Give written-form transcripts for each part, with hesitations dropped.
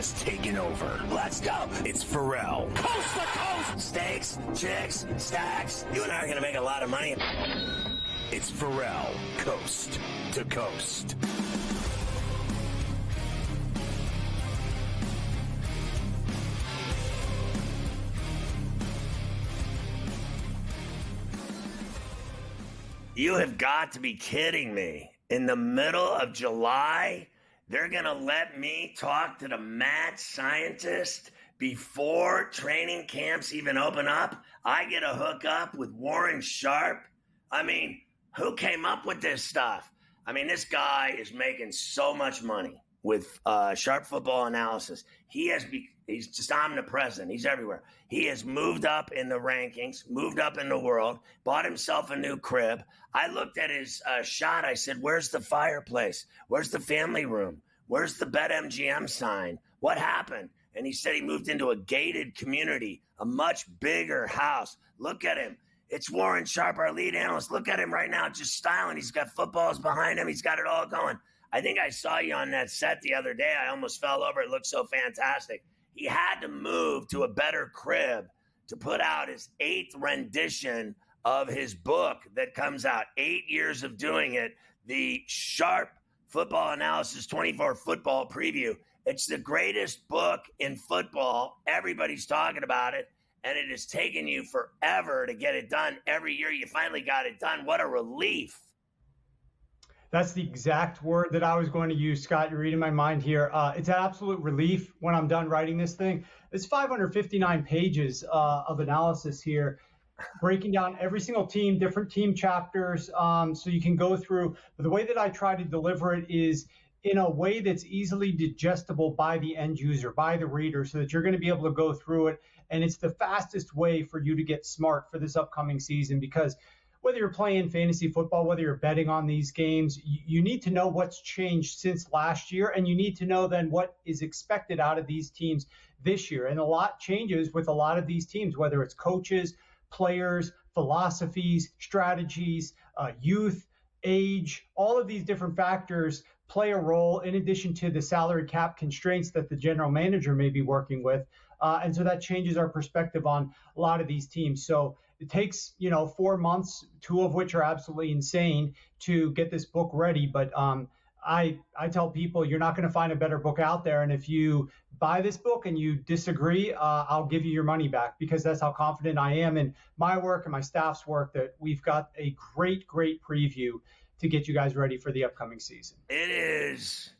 has taken over. Let's go. It's Ferrall. Coast to coast. Steaks, chicks, stacks. You and I are going to make a lot of money. It's Ferrall, coast to coast. You have got to be kidding me. In the middle of July, they're going to let me talk to the mad scientist before training camps even open up? I get a hookup with Warren Sharp? I mean, who came up with this stuff? I mean, this guy is making so much money with Sharp Football Analysis. He's just omnipresent. He's everywhere. He has moved up in the rankings, moved up in the world, bought himself a new crib. I looked at his shot. I said, where's the fireplace? Where's the family room? Where's the BetMGM sign? What happened? And he said he moved into a gated community, a much bigger house. Look at him. It's Warren Sharp, our lead analyst. Look at him right now, just styling. He's got footballs behind him. He's got it all going. I think I saw you on that set the other day. I almost fell over. It looked so fantastic. He had to move to a better crib to put out his 8th rendition of his book that comes out. 8 years of doing it. The Sharp Football Analysis 24 Football Preview. It's the greatest book in football. Everybody's talking about it. And it has taken you forever to get it done. Every year you finally got it done. What a relief. That's the exact word that I was going to use, Scott. You're reading my mind here. It's an absolute relief when I'm done writing this thing. It's 559 pages of analysis here, breaking down every single team, different team chapters, so you can go through. But the way that I try to deliver it is in a way that's easily digestible by the end user, by the reader, so that you're going to be able to go through it. And it's the fastest way for you to get smart for this upcoming season, because whether you're playing fantasy football, whether you're betting on these games, you need to know what's changed since last year, and you need to know then what is expected out of these teams this year. And a lot changes with a lot of these teams, whether it's coaches, players, philosophies, strategies, youth, age, all of these different factors play a role in addition to the salary cap constraints that the general manager may be working with. And so that changes our perspective on a lot of these teams. So it takes, 4 months, 2 of which are absolutely insane, to get this book ready. But I tell people you're not going to find a better book out there. And if you buy this book and you disagree, I'll give you your money back, because that's how confident I am in my work and my staff's work that we've got a great, great preview to get you guys ready for the upcoming season. It is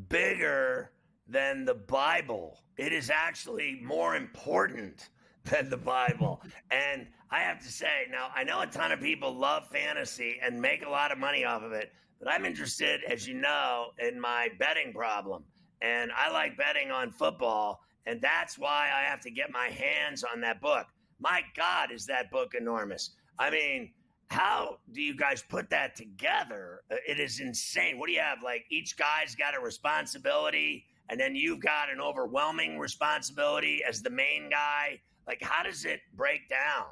bigger than the Bible. It is actually more important than the Bible. And I have to say, now, I know a ton of people love fantasy and make a lot of money off of it, but I'm interested, as you know, in my betting problem. And I like betting on football, and that's why I have to get my hands on that book. My God, is that book enormous. I mean, how do you guys put that together? It is insane. What do you have? Like, each guy's got a responsibility, and then you've got an overwhelming responsibility as the main guy. Like, how does it break down?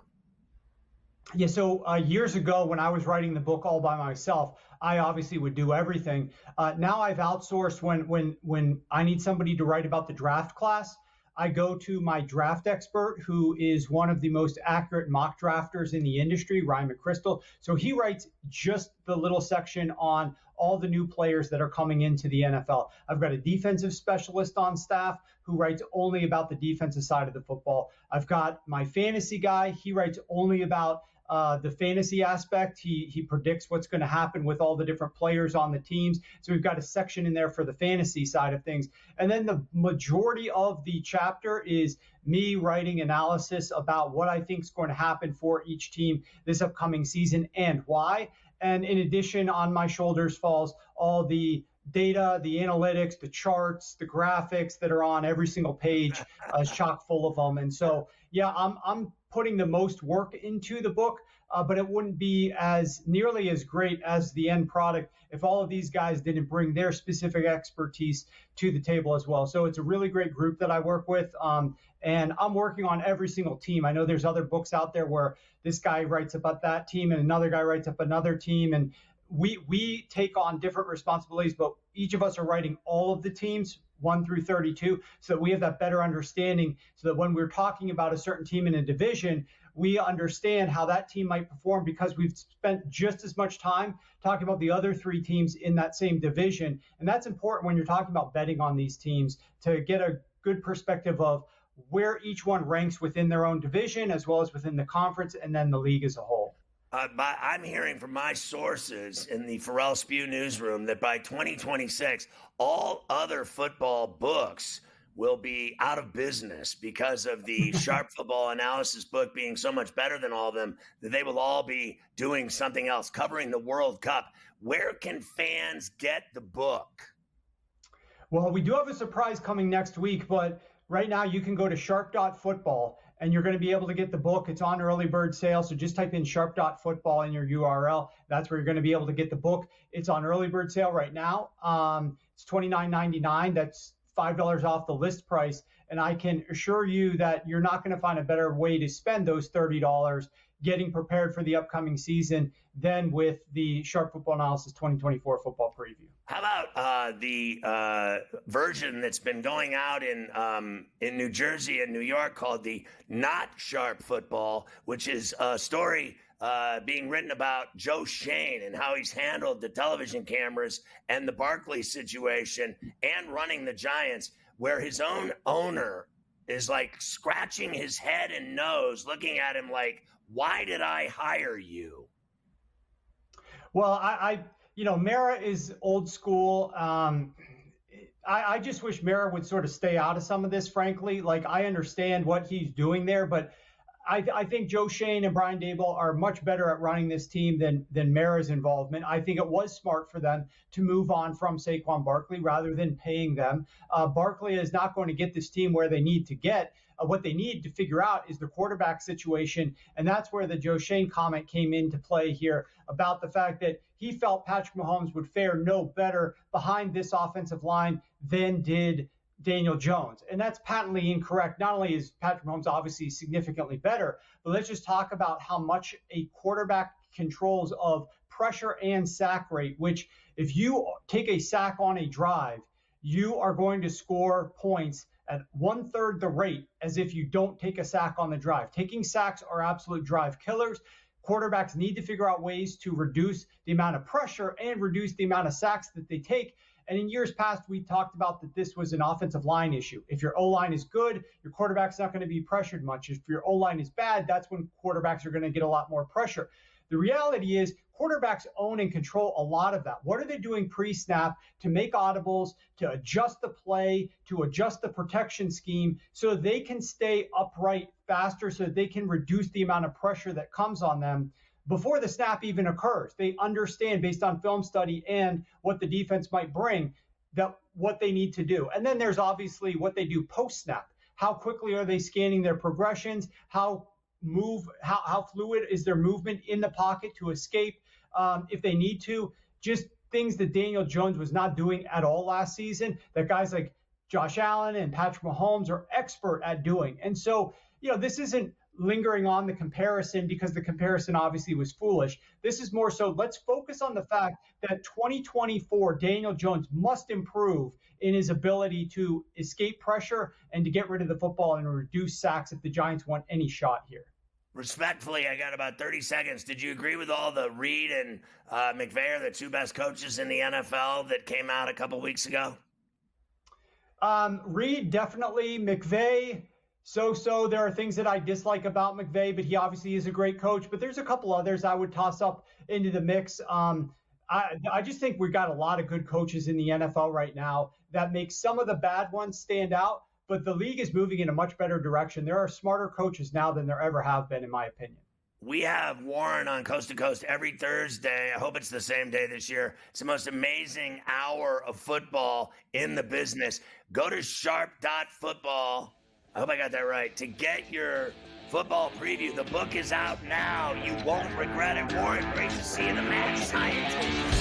Yeah, so years ago when I was writing the book all by myself, I obviously would do everything. Now I've outsourced when I need somebody to write about the draft class. I go to my draft expert, who is one of the most accurate mock drafters in the industry, Ryan McChrystal. So he writes just the little section on all the new players that are coming into the NFL. I've got a defensive specialist on staff who writes only about the defensive side of the football. I've got my fantasy guy. He writes only about the fantasy aspect. He predicts what's going to happen with all the different players on the teams. So we've got a section in there for the fantasy side of things. And then the majority of the chapter is me writing analysis about what I think is going to happen for each team this upcoming season and why. And in addition, on my shoulders falls all the data, the analytics, the charts, the graphics that are on every single page, chock full of them. And so, yeah, I'm putting the most work into the book, but it wouldn't be as nearly as great as the end product if all of these guys didn't bring their specific expertise to the table as well. So it's a really great group that I work with, and I'm working on every single team. I know there's other books out there where this guy writes about that team and another guy writes up another team, and we take on different responsibilities, but each of us are writing all of the teams 1 through 32, so that we have that better understanding, so that when we're talking about a certain team in a division, we understand how that team might perform, because we've spent just as much time talking about the other 3 teams in that same division. And that's important when you're talking about betting on these teams, to get a good perspective of where each one ranks within their own division, as well as within the conference, and then the league as a whole. I'm hearing from my sources in the Ferrall Spew newsroom that by 2026, all other football books will be out of business because of the Sharp Football Analysis book being so much better than all of them, that they will all be doing something else, covering the World Cup. Where can fans get the book? Well, we do have a surprise coming next week, but right now you can go to sharp.football and you're going to be able to get the book. It's on early bird sale. So just type in sharp.football in your URL. That's where you're going to be able to get the book. It's on early bird sale right now. It's $29.99. That's $5 off the list price. And I can assure you that you're not going to find a better way to spend those $30 getting prepared for the upcoming season than with the Sharp Football Analysis 2024 football preview. How about the version that's been going out in New Jersey and New York called the Not Sharp Football, which is a story being written about Joe Shane and how he's handled the television cameras and the Barkley situation and running the Giants, where his own owner is like scratching his head and nose, looking at him like, why did I hire you? Well, Mara is old school. I just wish Mara would sort of stay out of some of this, frankly. Like, I understand what he's doing there, but I think Joe Shane and Brian Daboll are much better at running this team than Mara's involvement. I think it was smart for them to move on from Saquon Barkley rather than paying them. Barkley is not going to get this team where they need to get. What they need to figure out is the quarterback situation, and that's where the Joe Shane comment came into play here about the fact that he felt Patrick Mahomes would fare no better behind this offensive line than did Daniel Jones. And that's patently incorrect. Not only is Patrick Mahomes obviously significantly better, but let's just talk about how much a quarterback controls of pressure and sack rate, which if you take a sack on a drive, you are going to score points at 1/3 the rate as if you don't take a sack on the drive. Taking sacks are absolute drive killers. Quarterbacks need to figure out ways to reduce the amount of pressure and reduce the amount of sacks that they take. And in years past, we talked about that this was an offensive line issue. If your O-line is good, your quarterback's not going to be pressured much. If your O-line is bad, that's when quarterbacks are going to get a lot more pressure. The reality is quarterbacks own and control a lot of that. What are they doing pre-snap to make audibles, to adjust the play, to adjust the protection scheme so they can stay upright faster, so that they can reduce the amount of pressure that comes on them before the snap even occurs? They understand, based on film study and what the defense might bring, that what they need to do. And then there's obviously what they do post-snap. How quickly are they scanning their progressions? How fluid is their movement in the pocket to escape if they need to? Just things that Daniel Jones was not doing at all last season, that guys like Josh Allen and Patrick Mahomes are expert at doing. And so, this isn't lingering on the comparison because the comparison obviously was foolish. This is more so, let's focus on the fact that 2024 Daniel Jones must improve in his ability to escape pressure and to get rid of the football and reduce sacks if the Giants want any shot here. Respectfully, I got about 30 seconds. Did you agree with all the Reed and McVay are the two best coaches in the NFL that came out a couple weeks ago? Reed, definitely. McVay, so. There are things that I dislike about McVay, but he obviously is a great coach. But there's a couple others I would toss up into the mix. I just think we've got a lot of good coaches in the NFL right now that make some of the bad ones stand out. But the league is moving in a much better direction. There are smarter coaches now than there ever have been, in my opinion. We have Warren on Coast to Coast every Thursday. I hope it's the same day this year. It's the most amazing hour of football in the business. Go to sharp.football. I hope I got that right. To get your football preview. The book is out now. You won't regret it. Warren, great to see you, the mad scientist.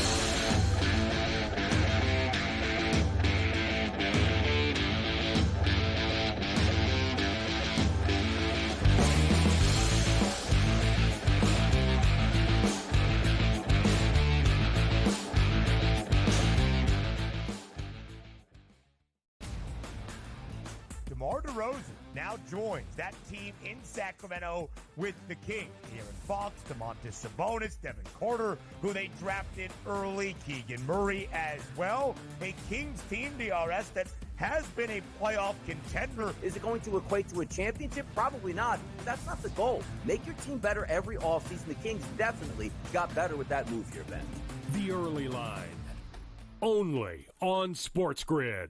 DeMar DeRozan now joins that team in Sacramento with the Kings. De'Aaron Fox, Domantas Sabonis, Devin Carter, who they drafted early, Keegan Murray as well. A Kings team, DRS, that has been a playoff contender. Is it going to equate to a championship? Probably not. That's not the goal. Make your team better every offseason. The Kings definitely got better with that move here, Ben. The Early Line. Only on SportsGrid.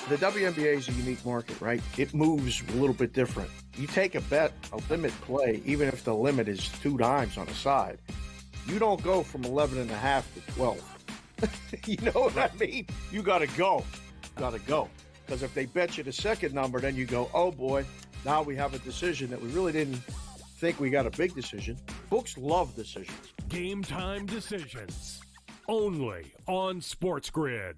The WNBA is a unique market, right? It moves a little bit different. You take a bet, a limit play, even if the limit is 2 dimes on a side, you don't go from 11.5 to 12. You know what I mean? You got to go. Because if they bet you the second number, then you go, oh boy, now we have a decision that we really didn't think we got a big decision. Books love decisions. Game time decisions. Only on SportsGrid.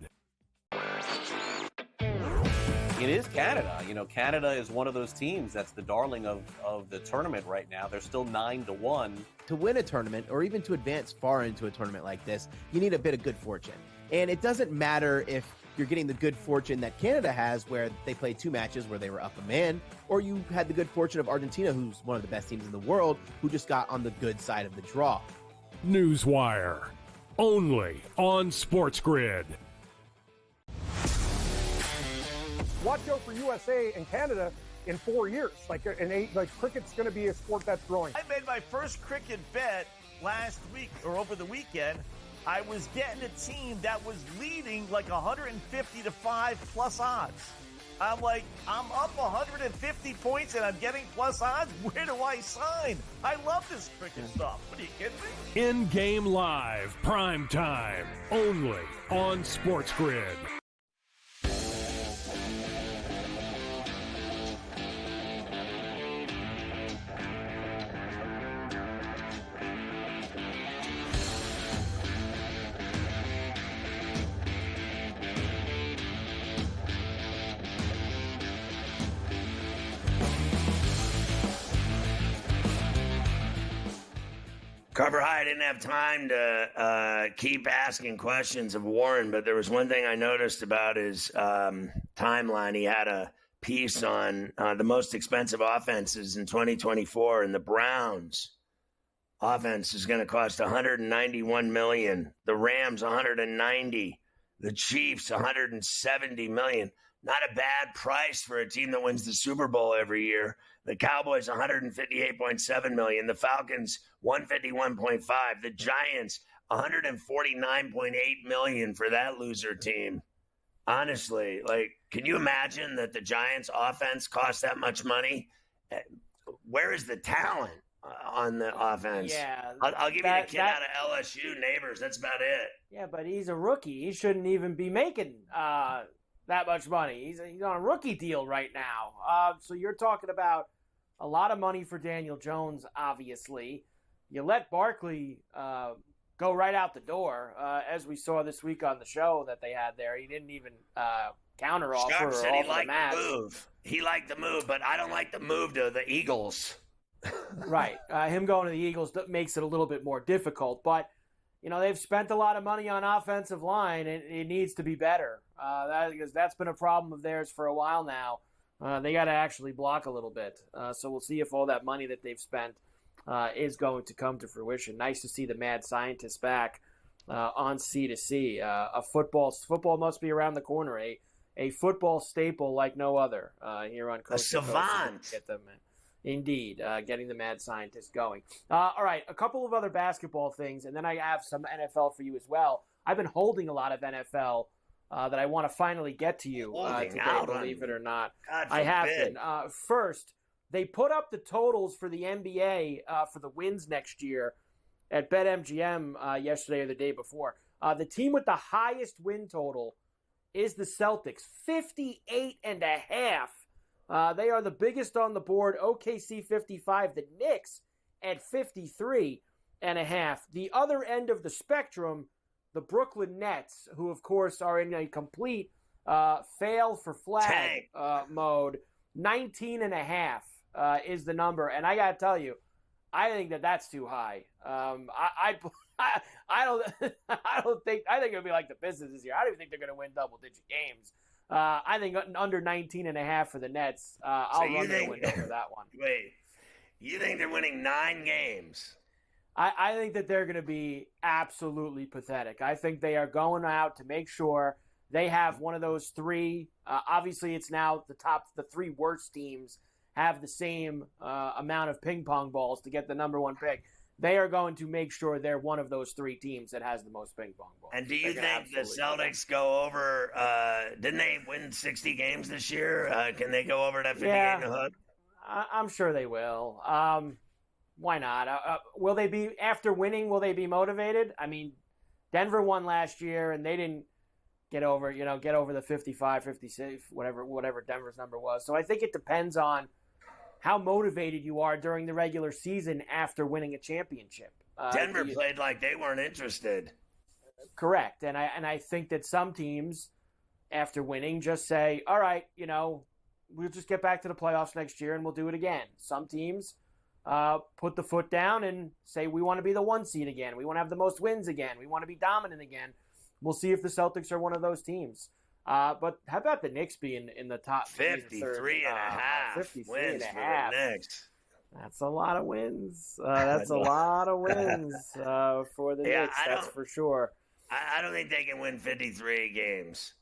It is Canada. You know, Canada is one of those teams that's the darling of the tournament right now. They're still 9-1. To win a tournament, or even to advance far into a tournament like this, you need a bit of good fortune. And it doesn't matter if you're getting the good fortune that Canada has, where they played 2 matches where they were up a man, or you had the good fortune of Argentina, who's one of the best teams in the world, who just got on the good side of the draw. Newswire. Only on SportsGrid. Watch out for USA and Canada in 4 years. Cricket's going to be a sport that's growing. I made my first cricket bet last week or over the weekend. I was getting a team that was leading like 150 to 5 plus odds. I'm like, I'm up 150 points and I'm getting plus odds? Where do I sign? I love this cricket stuff. What are you kidding me? In-game live, prime time, only on SportsGrid. Carver High, I didn't have time to keep asking questions of Warren, but there was one thing I noticed about his timeline. He had a piece on the most expensive offenses in 2024, and the Browns offense is going to cost $191 million. The Rams, $190. The Chiefs, $170 million. Not a bad price for a team that wins the Super Bowl every year. The Cowboys, $158.7 million. The Falcons, $151.5. The Giants, $149.8 million for that loser team. Honestly, can you imagine that the Giants' offense costs that much money? Where is the talent on the offense? Yeah, I'll give you the kid out of LSU, Neighbors. That's about it. Yeah, but he's a rookie. He shouldn't even be making that much money. He's on a rookie deal right now. So you're talking about a lot of money for Daniel Jones, obviously. You let Barkley go right out the door, as we saw this week on the show that they had there. He didn't even counter offer Scott or said offer the match. He liked the move, but I don't like the move to the Eagles. Right. Him going to the Eagles makes it a little bit more difficult. But, they've spent a lot of money on offensive line, and it needs to be better. Because that's been a problem of theirs for a while now. They got to actually block a little bit. So we'll see if all that money that they've spent is going to come to fruition. Nice to see the mad scientist back on C2C. Football must be around the corner. A football staple like no other here on Coast to Coast. A savant. Get them, indeed, getting the mad scientist going. All right, a couple of other basketball things, and then I have some NFL for you as well. I've been holding a lot of NFL that I want to finally get to you today, believe it or not. I have been. First, they put up the totals for the NBA for the wins next year at BetMGM yesterday or the day before. The team with the highest win total is the Celtics, 58.5. They are the biggest on the board. OKC 55. The Knicks at 53.5. The other end of the spectrum, the Brooklyn Nets, who of course are in a complete fail for flag mode. 19.5 is the number, and I gotta tell you, I think that's too high. I don't think it'll be like the Pistons this year. I don't even think they're going to win double-digit games I think under 19.5 for the Nets. I'll run the window for that one. Wait, you think they're winning 9 games? I think that they're going to be absolutely pathetic. I think they are going out to make sure they have one of those 3. Obviously, it's now the 3 worst teams have the same amount of ping pong balls to get the number 1 pick. They are going to make sure they're one of those 3 teams that has the most ping pong balls. And do you think the Celtics go over? Didn't they win 60 games this year? Can they go over that 50 game hook? I'm sure they will. Why not? Will they be, after winning, will they be motivated? I mean, Denver won last year, and they didn't get over the 55, 56, whatever Denver's number was. So I think it depends on how motivated you are during the regular season after winning a championship. Denver played like they weren't interested. Correct. And I think that some teams, after winning, just say, all right, we'll just get back to the playoffs next year and we'll do it again. Some teams put the foot down and say, we want to be the 1 seed again. We want to have the most wins again. We want to be dominant again. We'll see if the Celtics are one of those teams. But how about the Knicks being in the top 53 and a half 53 wins and a for half. the Knicks. That's a lot of wins. That's a lot of wins for the Knicks, that's for sure. I don't think they can win 53 games.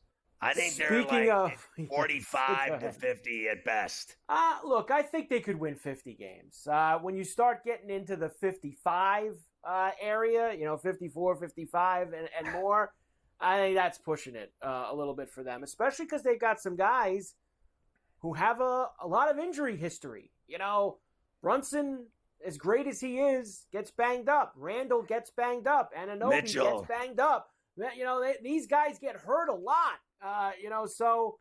I think Speaking they're of 45 to 50 at best. Look, I think they could win 50 games. When you start getting into the 55 area, 54, 55 and more, I think that's pushing it a little bit for them, especially because they've got some guys who have a lot of injury history. Brunson, as great as he is, gets banged up. Randall gets banged up. Anunoby gets banged up. These guys get hurt a lot. So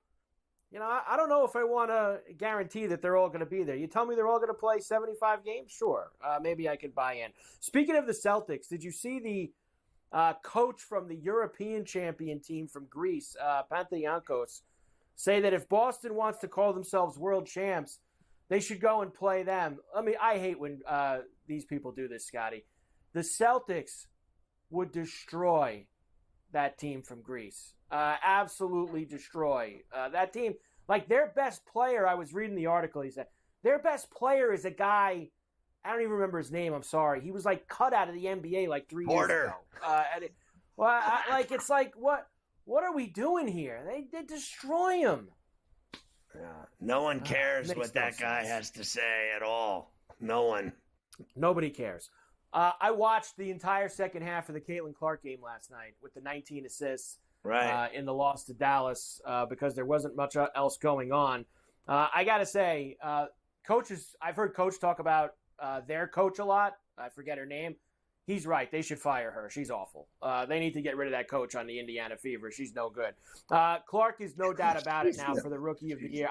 I don't know if I want to guarantee that they're all going to be there. You tell me they're all going to play 75 games? Sure. Maybe I could buy in. Speaking of the Celtics, did you see the coach from the European champion team from Greece, Panathinaikos, say that if Boston wants to call themselves world champs, they should go and play them? I hate when these people do this, Scotty. The Celtics would destroy that team from Greece. Absolutely destroy that team. Like, their best player, I was reading the article, he said, their best player is a guy, I don't even remember his name, I'm sorry. He was, cut out of the NBA 3 years ago. It's like, what are we doing here? They destroy him. Yeah. No one cares what that guy has to say at all. No one. Nobody cares. I watched the entire second half of the Caitlin Clark game last night with the 19 assists in the loss to Dallas because there wasn't much else going on. I got to say, coaches, I've heard Coach talk about their coach a lot. I forget her name. He's right. They should fire her. She's awful. They need to get rid of that coach on the Indiana Fever. She's no good. Clark is no doubt about it now for the Rookie of the Year.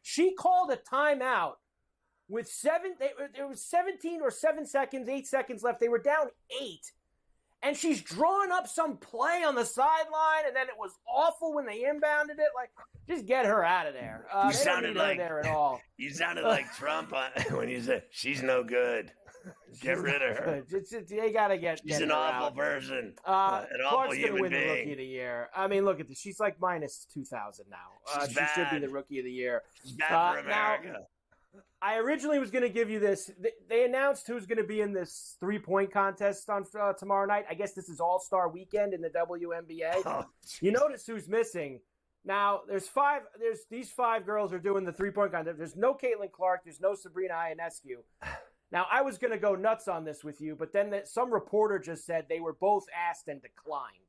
She called a timeout with 17 or 7 seconds, 8 seconds left. They were down 8. And she's drawing up some play on the sideline, and then it was awful when they inbounded it. Just get her out of there. You sounded like there at all. You sounded like Trump when you said she's no good. Get rid of her. They gotta get. She's an awful person. An awful Clark's human gonna win being. the Rookie of the Year. Look at this. She's like minus 2,000 now. She should be the Rookie of the Year. She's bad for America. Now, I originally was going to give you this. They announced who's going to be in this 3-point contest on tomorrow night. I guess this is All-Star Weekend in the WNBA. Oh, you notice who's missing. Now, these 5 girls are doing the 3-point contest. There's no Caitlin Clark. There's no Sabrina Ionescu. Now, I was going to go nuts on this with you, but then some reporter just said they were both asked and declined.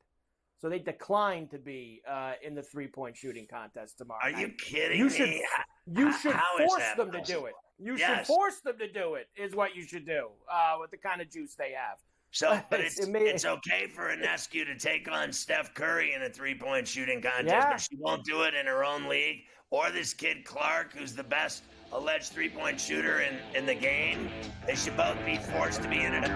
So they declined to be in the 3-point shooting contest tomorrow night. Are you kidding me? You should force them to do it. You should force them to do it, is what you should do with the kind of juice they have. So, but it's okay for Ionescu to take on Steph Curry in a 3-point shooting contest, but she won't do it in her own league. Or this kid Clark, who's the best alleged 3-point shooter in the game. They should both be forced to be in it.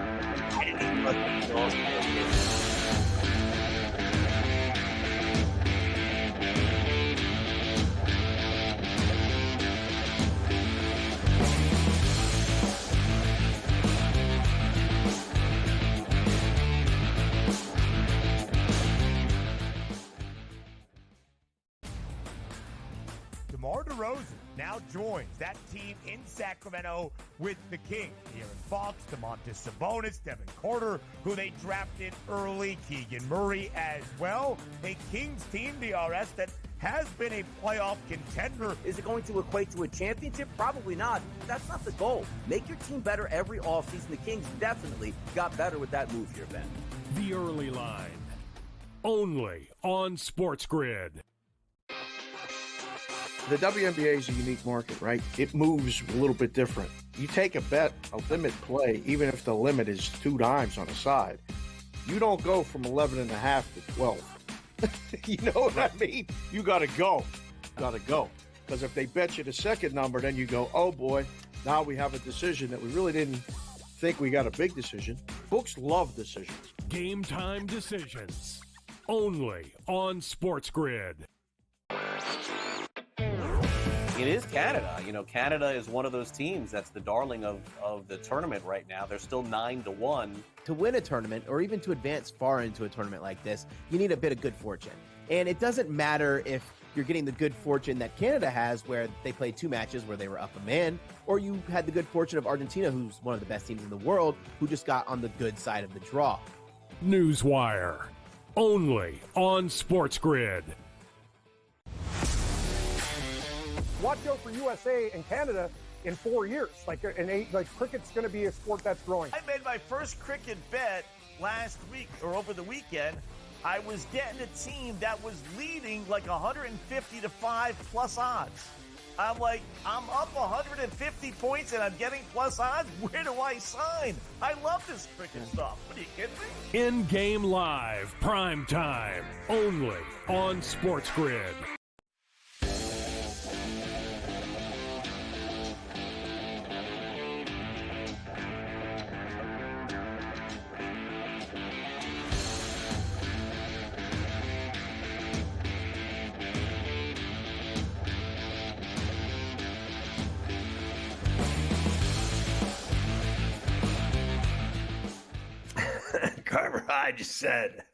DeMar DeRozan now joins that team in Sacramento with the Kings. De'Aaron Fox, Domantas Sabonis, Devin Carter, who they drafted early, Keegan Murray as well. A Kings team, DRS, that has been a playoff contender. Is it going to equate to a championship? Probably not. That's not the goal. Make your team better every offseason. The Kings definitely got better with that move here, Ben. The Early Line. Only on SportsGrid. The WNBA is a unique market, right? It moves a little bit different. You take a bet, a limit play, even if the limit is 2 dimes on a side. You don't go from 11.5 to 12. You know what I mean? You got to go. Got to go. Because if they bet you the second number, then you go, oh boy, now we have a decision that we really didn't think we got a big decision. Books love decisions. Game time decisions. Only on SportsGrid. It is Canada. You know, Canada is one of those teams that's the darling of the tournament right now. They're still 9-1. To win a tournament, or even to advance far into a tournament like this, you need a bit of good fortune. And it doesn't matter if you're getting the good fortune that Canada has, where they played 2 matches where they were up a man, or you had the good fortune of Argentina, who's one of the best teams in the world, who just got on the good side of the draw. Newswire. Only on SportsGrid. Watch out for USA and Canada in 4 years. Cricket's going to be a sport that's growing. I made my first cricket bet last week or over the weekend. I was getting a team that was leading like 150 to 5 plus odds. I'm like, I'm up 150 points and I'm getting plus odds. Where do I sign? I love this cricket stuff. What are you kidding me? In-game live, prime time, only on SportsGrid. Carver High just said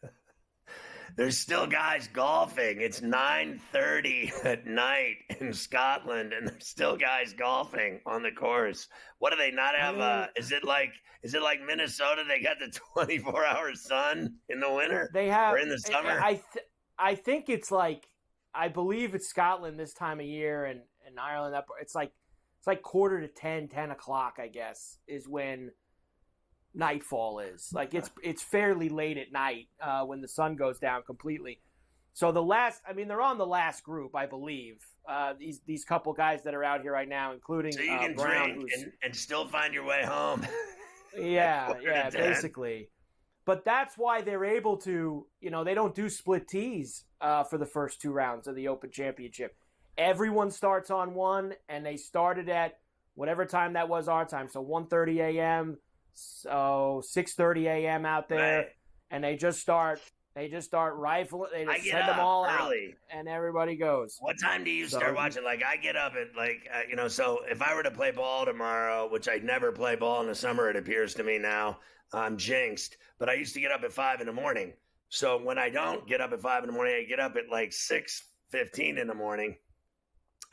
there's still guys golfing. It's 9:30 at night in Scotland, and there's still guys golfing on the course. What do they not have? Is it like Minnesota? They got the 24-hour sun in the winter. They have, or in the summer. I think it's like, I believe it's Scotland this time of year, and Ireland. It's like 10:45, 10 o'clock, I guess, is when nightfall is. Like it's fairly late at night when the sun goes down completely. So they're on the last group, I believe. These couple guys that are out here right now, including so you can Brown, drink and still find your way home. yeah, basically. But that's why they're able to, they don't do split tees for the first 2 rounds of the Open Championship. Everyone starts on 1, and they started at whatever time that was our time. So 1:30 a.m., so 6:30 a.m. out there, right. And they just start rifling. They just send them all early, out, and everybody goes. What time do you start watching? Like, I get up at so if I were to play ball tomorrow, which I never play ball in the summer, it appears to me now, I'm jinxed. But I used to get up at 5 in the morning. So when I don't get up at 5 in the morning, I get up at like 6:15 in the morning.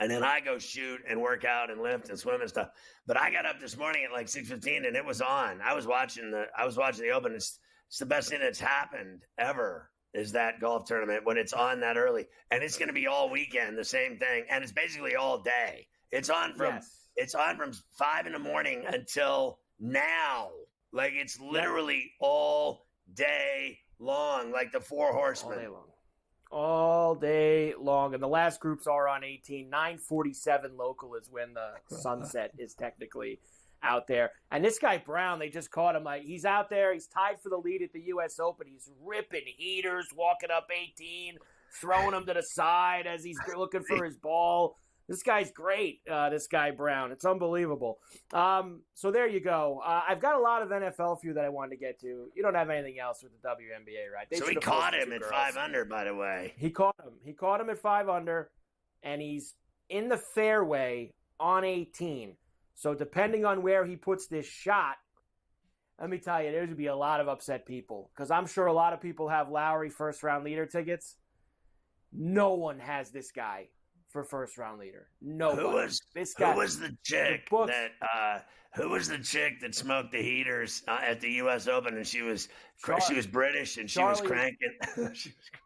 And then I go shoot and work out and lift and swim and stuff. But I got up this morning at like 6:15 and it was on. I was watching the Open. It's the best thing that's happened ever, is that golf tournament when it's on that early. And it's going to be all weekend, the same thing. And it's basically all day. It's on from 5 in the morning until now. Like, it's literally all day long, like the 4 horsemen. All day long. All day long. And the last groups are on 18. 9:47 local is when the sunset is technically out there. And this guy Brown, they just caught him. He's out there. He's tied for the lead at the U.S. Open. He's ripping heaters, walking up 18, throwing them to the side as he's looking for his ball. This guy's great, this guy Brown. It's unbelievable. So there you go. I've got a lot of NFL for you that I wanted to get to. You don't have anything else with the WNBA, right? So he caught him at 5 under, by the way. He caught him. He caught him at 5 under, and he's in the fairway on 18. So depending on where he puts this shot, let me tell you, there's going to be a lot of upset people, because I'm sure a lot of people have Lowry first-round leader tickets. No one has this guy for first round leader. Nobody. Who was the chick that smoked the heaters at the U.S. Open, and she was British and she was cranking.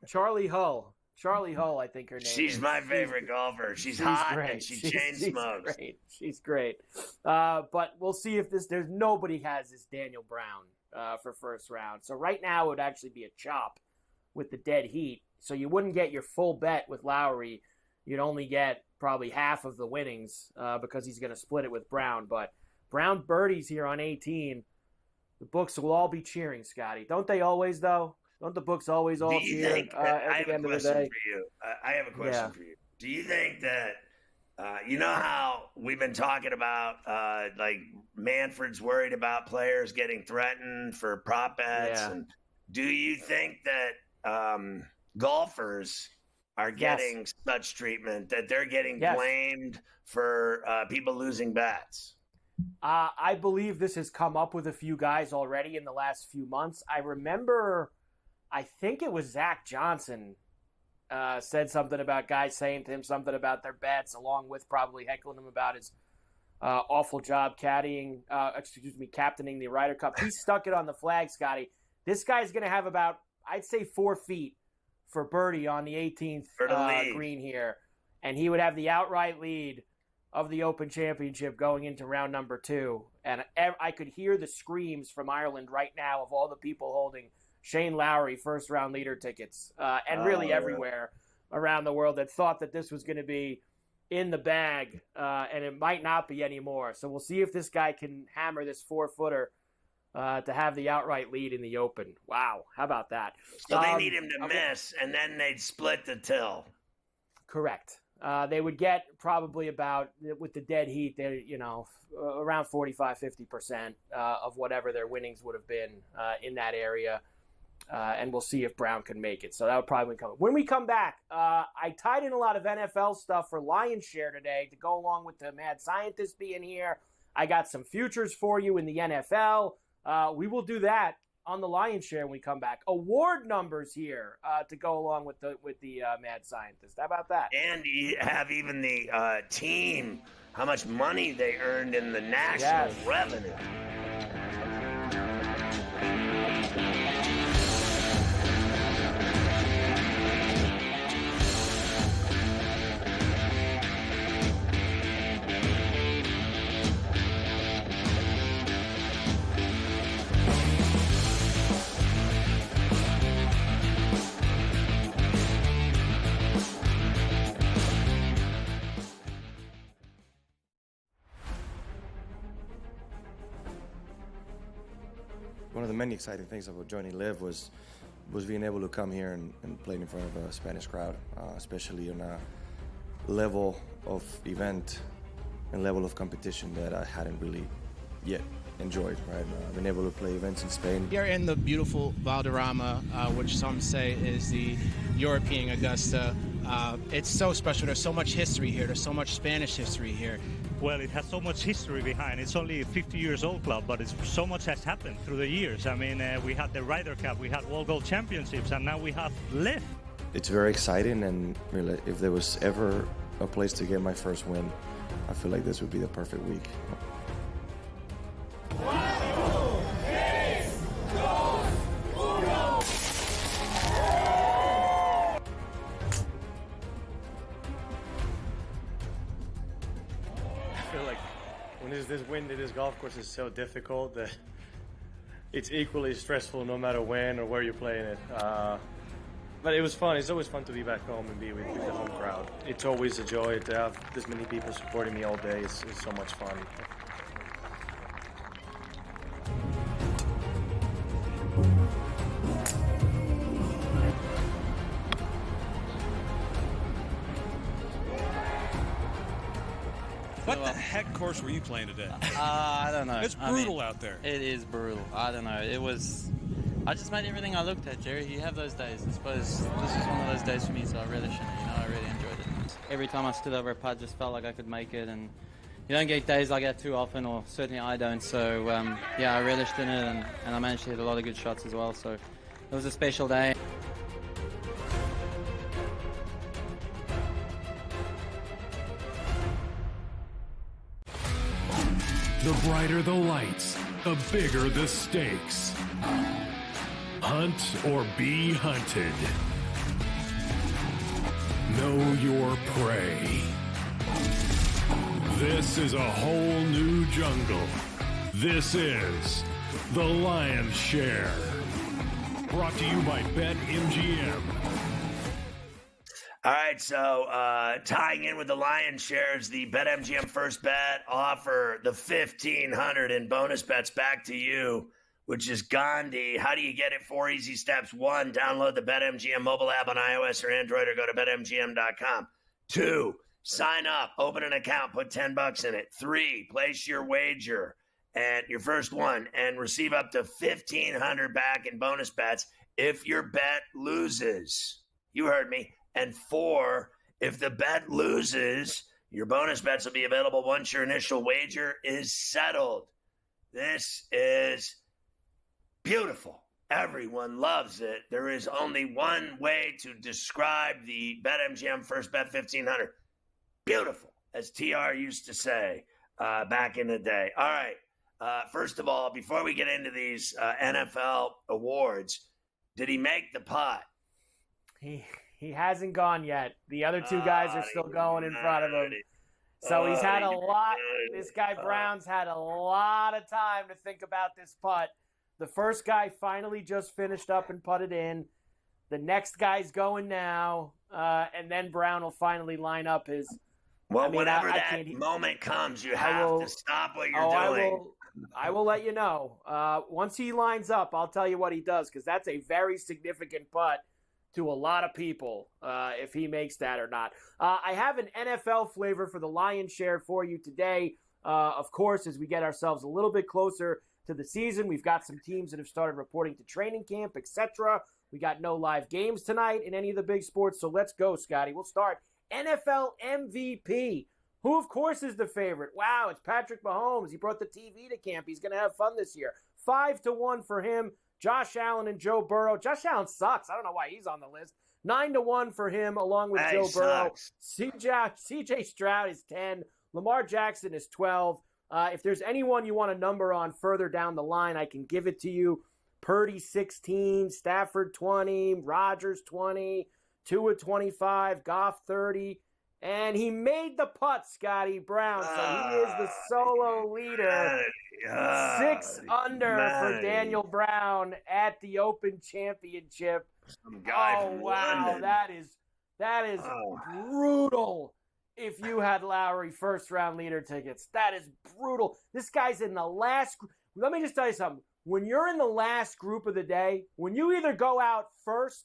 Charlie Hull. Charlie Hull, I think her name. She's my favorite golfer. She's hot great. and she chain smokes. She's great. But we'll see if there's nobody has this Daniel Brown for first round. So right now it would actually be a chop with the dead heat. So you wouldn't get your full bet with Lowry. You'd only get probably half of the winnings because he's going to split it with Brown. But Brown birdies here on 18. The books will all be cheering, Scotty. Don't they always, though? Don't the books always all cheer at the end of the day? I have a question for you. Do you think that, you know how we've been talking about, like Manfred's worried about players getting threatened for prop bets? Yeah. And do you think that golfers are getting such treatment that they're getting blamed for people losing bets? I believe this has come up with a few guys already in the last few months. I remember, I think it was Zach Johnson said something about guys saying to him something about their bets, along with probably heckling him about his awful job captaining the Ryder Cup. He stuck it on the flag, Scotty. This guy's going to have about, I'd say, 4 feet for birdie on the 18th green here. And he would have the outright lead of the Open Championship going into round number 2. And I could hear the screams from Ireland right now of all the people holding Shane Lowry first-round leader tickets and really everywhere around the world that thought that this was going to be in the bag, and it might not be anymore. So we'll see if this guy can hammer this 4-footer to have the outright lead in the Open. Wow, how about that? So they need him to miss, and then they'd split the till. Correct. They would get probably about, with the dead heat, they around 45-50% of whatever their winnings would have been in that area. And we'll see if Brown can make it. So that would probably come. When we come back, I tied in a lot of NFL stuff for Lion's Share today to go along with the mad scientist being here. I got some futures for you in the NFL. We will do that on the Lion's Share when we come back. Award numbers here to go along with the mad scientist. How about that? And you have even the team, how much money they earned in the national revenue. One of the many exciting things about joining Live was being able to come here and play in front of a Spanish crowd, especially on a level of event and level of competition that I hadn't really yet enjoyed, right? I've been able to play events in Spain. Here in the beautiful Valderrama, which some say is the European Augusta. It's so special. There's so much history here. There's so much Spanish history here. Well, it has so much history behind. It's only a 50 years old club, but so much has happened through the years. I mean, we had the Ryder Cup, we had World Gold Championships, and now we have Live. It's very exciting, and really, if there was ever a place to get my first win, I feel like this would be the perfect week. When this wind at this golf course is so difficult that it's equally stressful no matter when or where you're playing it. But it was fun. It's always fun to be back home and be with the home crowd. It's always a joy to have this many people supporting me all day. It's so much fun. What the heck course were you playing today? I don't know. It's brutal out there. It is brutal. I don't know. I just made everything I looked at, Jerry. You have those days. I suppose this was one of those days for me, so I relished it. I really enjoyed it. Every time I stood over a putt, just felt like I could make it, and you don't get days like that too often, or certainly I don't. So, I relished in it, and I managed to hit a lot of good shots as well. So it was a special day. The brighter the lights, the bigger the stakes. Hunt or be hunted. Know your prey. This is a whole new jungle. This is The Lion's Share. Brought to you by BetMGM. All right, so tying in with the Lion's Shares, the BetMGM First Bet offer, the 1,500 in bonus bets back to you, which is Gandhi. How do you get it? 4 easy steps. 1, download the BetMGM mobile app on iOS or Android or go to BetMGM.com. 2, sign up, open an account, put $10 in it. 3, place your wager and your first one and receive up to $1,500 back in bonus bets if your bet loses. You heard me. And 4, if the bet loses, your bonus bets will be available once your initial wager is settled. This is beautiful. Everyone loves it. There is only one way to describe the BetMGM First Bet 1,500. Beautiful, as TR used to say back in the day. All right. First of all, before we get into these NFL awards, did he make the putt? He hasn't gone yet. The other two guys are still going in front of him. So he's had a lot. This guy Brown's had a lot of time to think about this putt. The first guy finally just finished up and putted in. The next guy's going now, and then Brown will finally line up his. Well, whenever that moment comes, you have to stop what you're doing. I will let you know. Once he lines up, I'll tell you what he does, because that's a very significant putt to a lot of people if he makes that or not. I have an NFL flavor for the Lion's Share for you today. Of course, as we get ourselves a little bit closer to the season, we've got some teams that have started reporting to training camp, etc. We got no live games tonight in any of the big sports, so let's go, Scotty. We'll start NFL MVP. Who, of course, is the favorite? Wow, it's Patrick Mahomes. He brought the TV to camp. He's going to have fun this year. 5-1 for him. Josh Allen and Joe Burrow. Josh Allen sucks. I don't know why he's on the list. 9-1 for him, along with Joe Burrow. CJ Stroud is 10. Lamar Jackson is 12. If there's anyone you want a number on further down the line, I can give it to you. Purdy 16, Stafford 20, Rodgers 20, Tua 25, Goff 30. And he made the putt, Scotty Brown. So he is the solo leader. 6 under for Daniel Brown at the Open Championship. Wow, that is brutal. If you had Lowry first round leader tickets, that is brutal. This guy's in the last. Let me just tell you something. When you're in the last group of the day, when you either go out first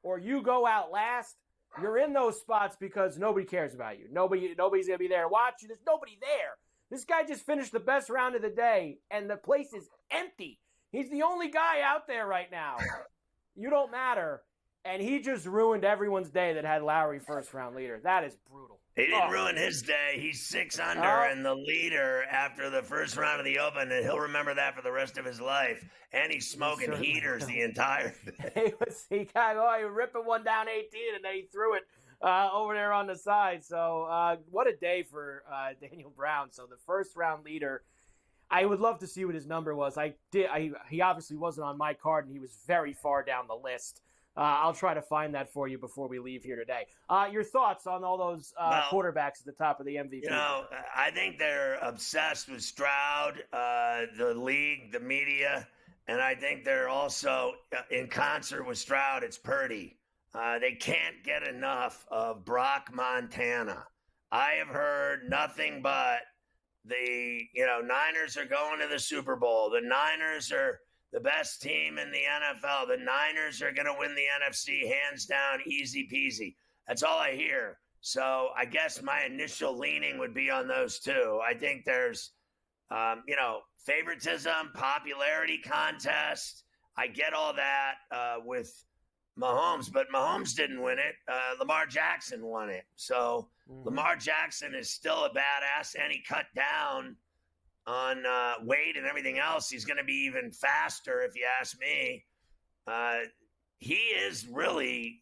or you go out last, you're in those spots because nobody cares about you. Nobody's going to be there to watch you. There's nobody there. This guy just finished the best round of the day, and the place is empty. He's the only guy out there right now. You don't matter. And he just ruined everyone's day that had Lowry first round leader. That is brutal. He didn't ruin his day. He's 6 under and the leader after the first round of the Open, and he'll remember that for the rest of his life. And he's smoking heaters the entire day. He was ripping one down 18, and then he threw it over there on the side. So what a day for Daniel Brown. So the first round leader, I would love to see what his number was. He obviously wasn't on my card, and he was very far down the list. I'll try to find that for you before we leave here today. Your thoughts on all those quarterbacks at the top of the MVP? You know, I think they're obsessed with Stroud, the league, the media, and I think they're also in concert with Stroud. It's Purdy. They can't get enough of Brock Montana. I have heard nothing but Niners are going to the Super Bowl. The Niners are the best team in the NFL. The Niners are going to win the NFC hands down, easy peasy. That's all I hear. So I guess my initial leaning would be on those two. I think there's, favoritism, popularity contest. I get all that with Mahomes, but Mahomes didn't win it. Lamar Jackson won it. So Lamar Jackson is still a badass, and he cut down on weight and everything else. He's going to be even faster, if you ask me. He is really,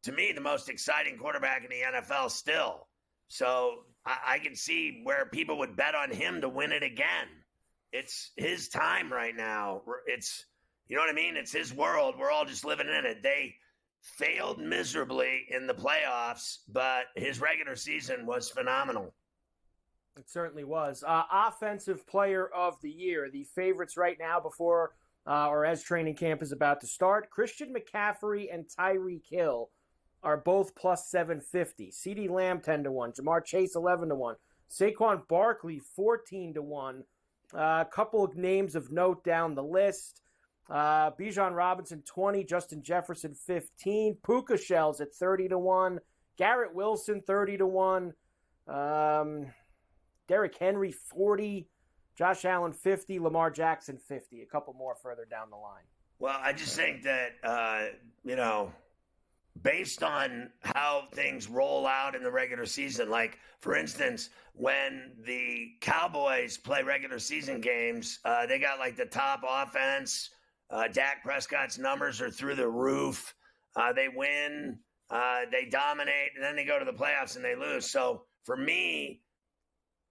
to me, the most exciting quarterback in the NFL still. So I can see where people would bet on him to win it again. It's his time right now. You know what I mean? It's his world. We're all just living in it. They failed miserably in the playoffs, but his regular season was phenomenal. It certainly was. Offensive player of the year, the favorites right now before or as training camp is about to start. Christian McCaffrey and Tyreek Hill are both plus 750. CeeDee Lamb 10-1. Jamar Chase 11-1. Saquon Barkley 14-1. A couple of names of note down the list. Bijan Robinson 20, Justin Jefferson 15, Puka Shells at 30-1, Garrett Wilson 30-1, Derrick Henry 40, Josh Allen 50, Lamar Jackson 50. A couple more further down the line. Well, I just think that based on how things roll out in the regular season, like for instance, when the Cowboys play regular season games, they got like the top offense. Dak Prescott's numbers are through the roof. They win, they dominate, and then they go to the playoffs and they lose. So for me,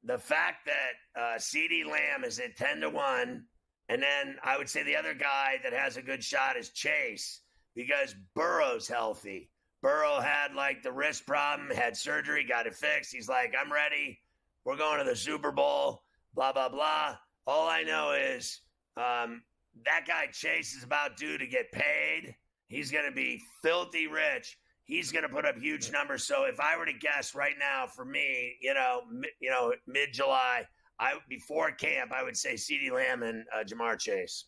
the fact that CeeDee Lamb is at 10-1, and then I would say the other guy that has a good shot is Chase, because Burrow's healthy. Burrow had like the wrist problem, had surgery, got it fixed. He's like, I'm ready. We're going to the Super Bowl, blah, blah, blah. All I know is that guy Chase is about due to get paid. He's going to be filthy rich. He's going to put up huge numbers. So if I were to guess right now, for me, mid-July, before camp, I would say CeeDee Lamb and Jamar Chase.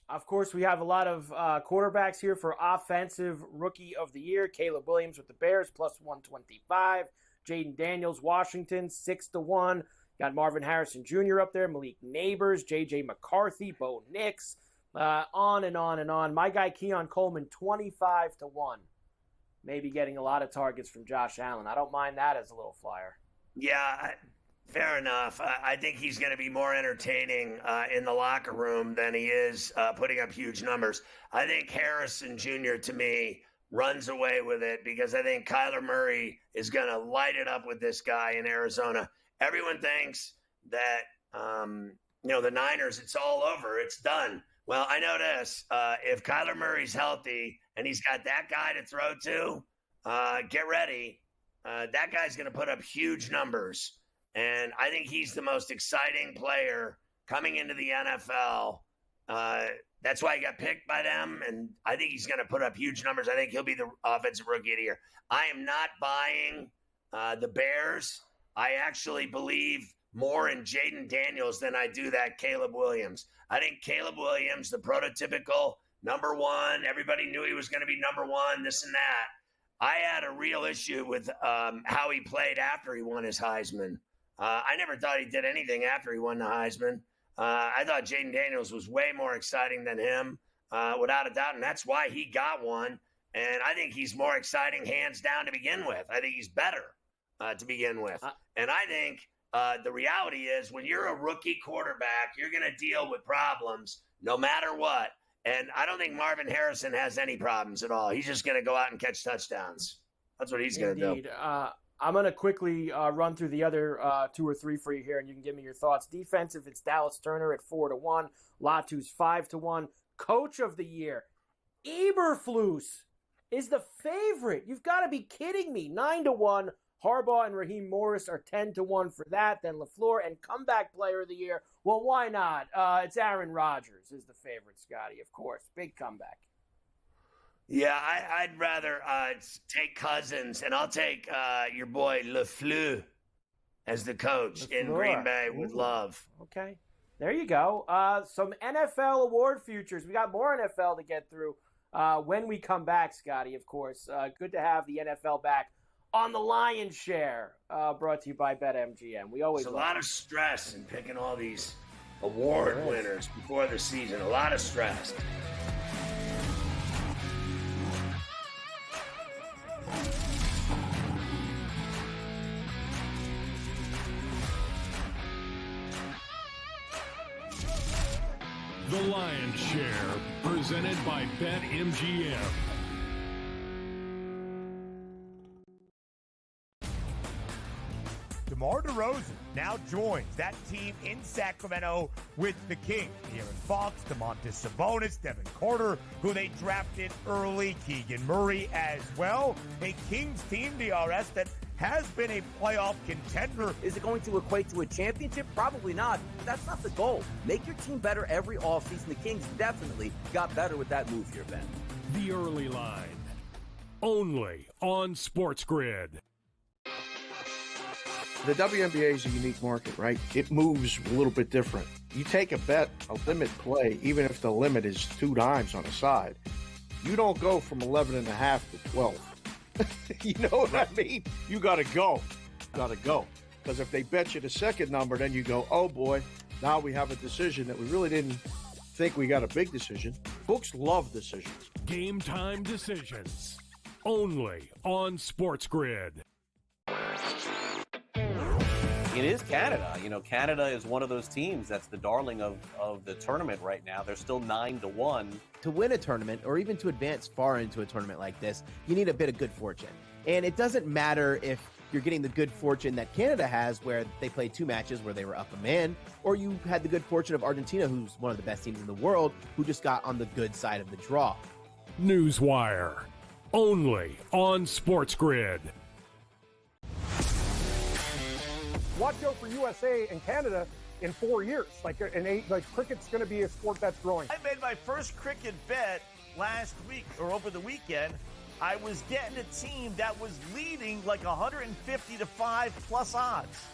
Of course, we have a lot of quarterbacks here for Offensive Rookie of the Year. Caleb Williams with the Bears, plus 125. Jaden Daniels, Washington, 6-1. Got Marvin Harrison Jr. up there, Malik Neighbors, J.J. McCarthy, Bo Nix, on and on and on. My guy Keon Coleman, 25-1. Maybe getting a lot of targets from Josh Allen. I don't mind that as a little flyer. Yeah, fair enough. I think he's going to be more entertaining in the locker room than he is putting up huge numbers. I think Harrison Jr., to me, runs away with it because I think Kyler Murray is going to light it up with this guy in Arizona. Everyone thinks that, the Niners, it's all over. It's done. Well, I know this. If Kyler Murray's healthy and he's got that guy to throw to, get ready. That guy's going to put up huge numbers. And I think he's the most exciting player coming into the NFL. That's why he got picked by them. And I think he's going to put up huge numbers. I think he'll be the Offensive Rookie of the Year. I am not buying the Bears. I actually believe more in Jaden Daniels than I do that Caleb Williams. I think Caleb Williams, the prototypical number one, everybody knew he was going to be number one, this and that. I had a real issue with how he played after he won his Heisman. I never thought he did anything after he won the Heisman. I thought Jaden Daniels was way more exciting than him, without a doubt, and that's why he got one. And I think he's more exciting hands down to begin with. I think he's better to begin with. And I think the reality is when you're a rookie quarterback, you're going to deal with problems no matter what. And I don't think Marvin Harrison has any problems at all. He's just going to go out and catch touchdowns. That's what he's going to do. I'm going to quickly run through the other 2 or 3 for you here, and you can give me your thoughts. Defensive, it's Dallas Turner at 4-1. Latu's 5-1. Coach of the Year, Eberflus is the favorite. You've got to be kidding me. 9-1. Harbaugh and Raheem Morris are 10-1 for that. Then LaFleur and Comeback Player of the Year. Well, why not? It's Aaron Rodgers is the favorite, Scotty, of course. Big comeback. Yeah, I'd rather take Cousins, and I'll take your boy LaFleur as the coach in Green Bay with Love. Okay, there you go. Some NFL award futures. We got more NFL to get through when we come back, Scotty, of course. Good to have the NFL back on the Lion's Share, brought to you by BetMGM. We always There's a lot of stress in picking all these award winners before the season. A lot of stress. The Lion's Share, presented by BetMGM. DeMar DeRozan now joins that team in Sacramento with the Kings. De'Aaron Fox, Domantas Sabonis, Devin Carter, who they drafted early, Keegan Murray as well. A Kings team, DRS, that has been a playoff contender. Is it going to equate to a championship? Probably not. But that's not the goal. Make your team better every offseason. The Kings definitely got better with that move here, Ben. The Early Line. Only on SportsGrid. The WNBA is a unique market, right? It moves a little bit different. You take a bet, a limit play, even if the limit is 2 dimes on a side. You don't go from 11.5 to 12. You know what I mean? You got to go. Because if they bet you the second number, then you go, oh boy, now we have a decision that we really didn't think we got a big decision. Books love decisions. Game time decisions. Only on SportsGrid. It is Canada. Canada is one of those teams that's the darling of the tournament right now. They're still 9-1. To win a tournament, or even to advance far into a tournament like this, you need a bit of good fortune. And it doesn't matter if you're getting the good fortune that Canada has, where they played 2 matches where they were up a man, or you had the good fortune of Argentina, who's one of the best teams in the world, who just got on the good side of the draw. Newswire. Only on SportsGrid. Watch out for USA and Canada in 4 years. Cricket's going to be a sport that's growing. I made my first cricket bet last week or over the weekend. I was getting a team that was leading like 150 to 5 plus odds.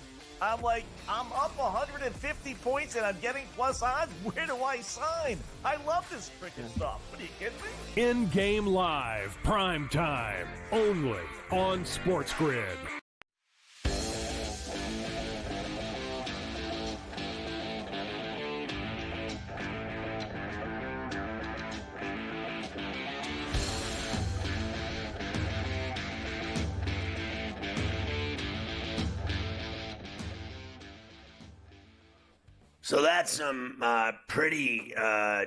I'm like, I'm up 150 points and I'm getting plus odds. Where do I sign? I love this cricket stuff. What are you kidding me? In-game live, prime time, only on SportsGrid. So that's some pretty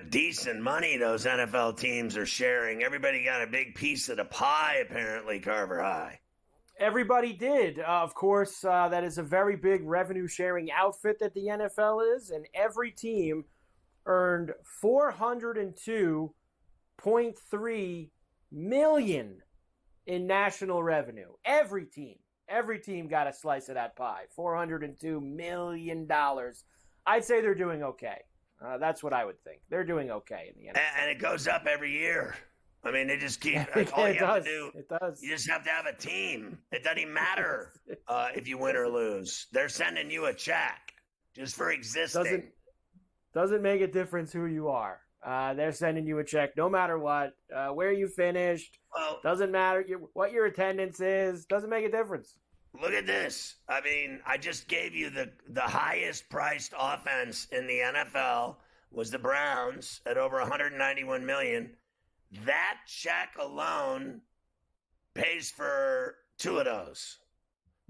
decent money those NFL teams are sharing. Everybody got a big piece of the pie, apparently, Carver High. Everybody did. Of course, that is a very big revenue-sharing outfit that the NFL is, and every team earned $402.3 million in national revenue. Every team got a slice of that pie. $402 million. I'd say they're doing okay. That's what I would think. They're doing okay in the NFL. And it goes up every year. I mean, they just keep all you have to do. It does. You just have to have a team. It doesn't even matter if you win or lose. They're sending you a check just for existing. Doesn't make a difference who you are. They're sending you a check no matter what. Where you finished. Doesn't matter what your attendance is. Doesn't make a difference. Look at this. I mean, I just gave you the highest priced offense in the NFL was the Browns at over $191 million. That check alone pays for 2 of those.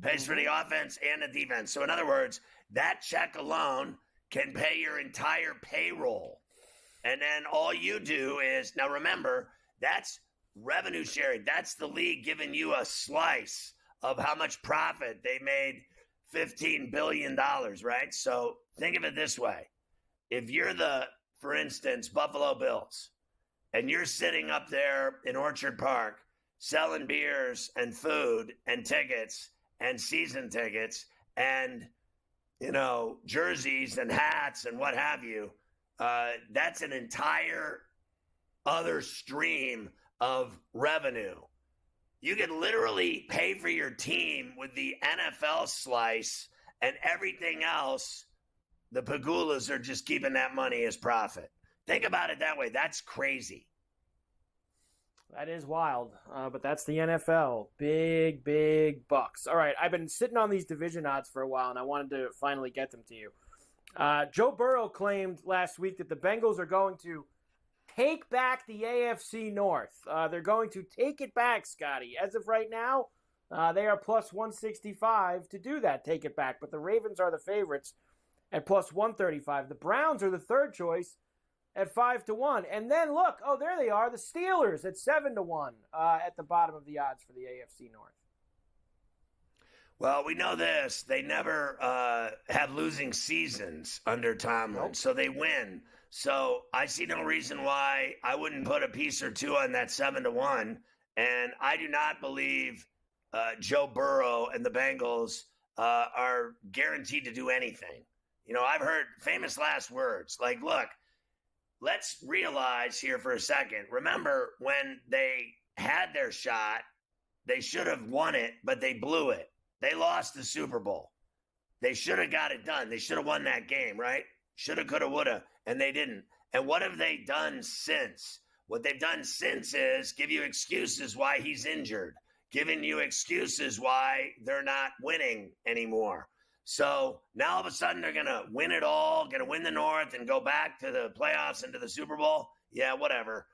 Pays for the offense and the defense. So in other words, that check alone can pay your entire payroll. And then all you do is, now remember, that's revenue sharing. That's the league giving you a slice of how much profit they made. $15 billion, right? So think of it this way. If you're for instance, Buffalo Bills, and you're sitting up there in Orchard Park selling beers and food and tickets and season tickets and, jerseys and hats and what have you, that's an entire other stream of revenue. You could literally pay for your team with the NFL slice, and everything else, the Pagulas are just keeping that money as profit. Think about it that way. That's crazy. That is wild, but that's the NFL. Big, big bucks. All right, I've been sitting on these division odds for a while, and I wanted to finally get them to you. Joe Burrow claimed last week that the Bengals are going to take back the AFC North. They're going to take it back, Scotty. As of right now, they are plus 165 to do that, take it back. But the Ravens are the favorites at plus 135. The Browns are the third choice at 5-1. And then look, there they are, the Steelers at 7-1 at the bottom of the odds for the AFC North. Well, we know this. They never have losing seasons under Tomlin, so they win. So I see no reason why I wouldn't put a piece or two on that 7-1. And I do not believe Joe Burrow and the Bengals are guaranteed to do anything. I've heard famous last words like, look, let's realize here for a second. Remember when they had their shot, they should have won it, but they blew it. They lost the Super Bowl. They should have got it done. They should have won that game, right? Shoulda, coulda, woulda, and they didn't. And what have they done since? What they've done since is give you excuses why he's injured, giving you excuses why they're not winning anymore. So now all of a sudden they're going to win it all, going to win the North and go back to the playoffs and to the Super Bowl. Yeah, whatever.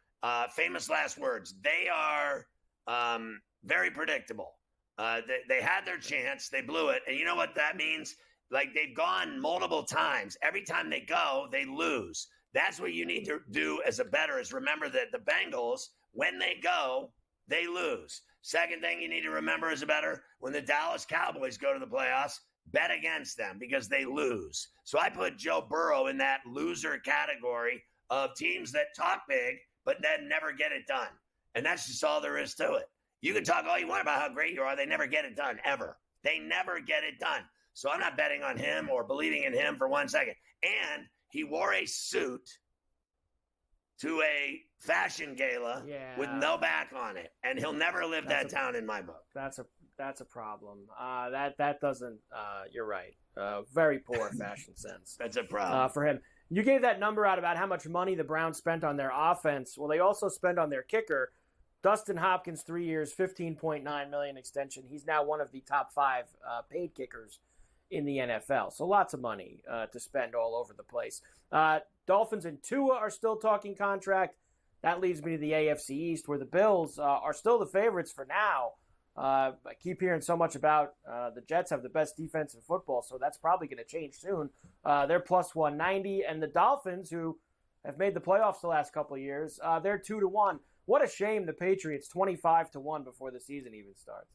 Famous last words. They are very predictable. They had their chance. They blew it. And you know what that means? Like they've gone multiple times. Every time they go, they lose. That's what you need to do as a bettor is remember that the Bengals, when they go, they lose. Second thing you need to remember as a bettor, when the Dallas Cowboys go to the playoffs, bet against them because they lose. So I put Joe Burrow in that loser category of teams that talk big, but then never get it done. And that's just all there is to it. You can talk all you want about how great you are. They never get it done, ever. They never get it done. So I'm not betting on him or believing in him for 1 second. And he wore a suit to a fashion gala with no back on it. And he'll never live that down in my book. That's a problem. That doesn't. You're right. Very poor fashion sense. That's a problem for him. You gave that number out about how much money the Browns spent on their offense. Well, they also spent on their kicker, Dustin Hopkins, 3 years, $15.9 million extension. He's now one of the top 5 paid kickers in the NFL. So lots of money to spend all over the place. Dolphins and Tua are still talking contract. That leads me to the AFC East, where the Bills are still the favorites for now. I keep hearing so much about the Jets have the best defense in football, so that's probably going to change soon. They're plus 190, and the Dolphins, who have made the playoffs the last couple of years, they're 2-1. What a shame the Patriots 25-1 before the season even starts.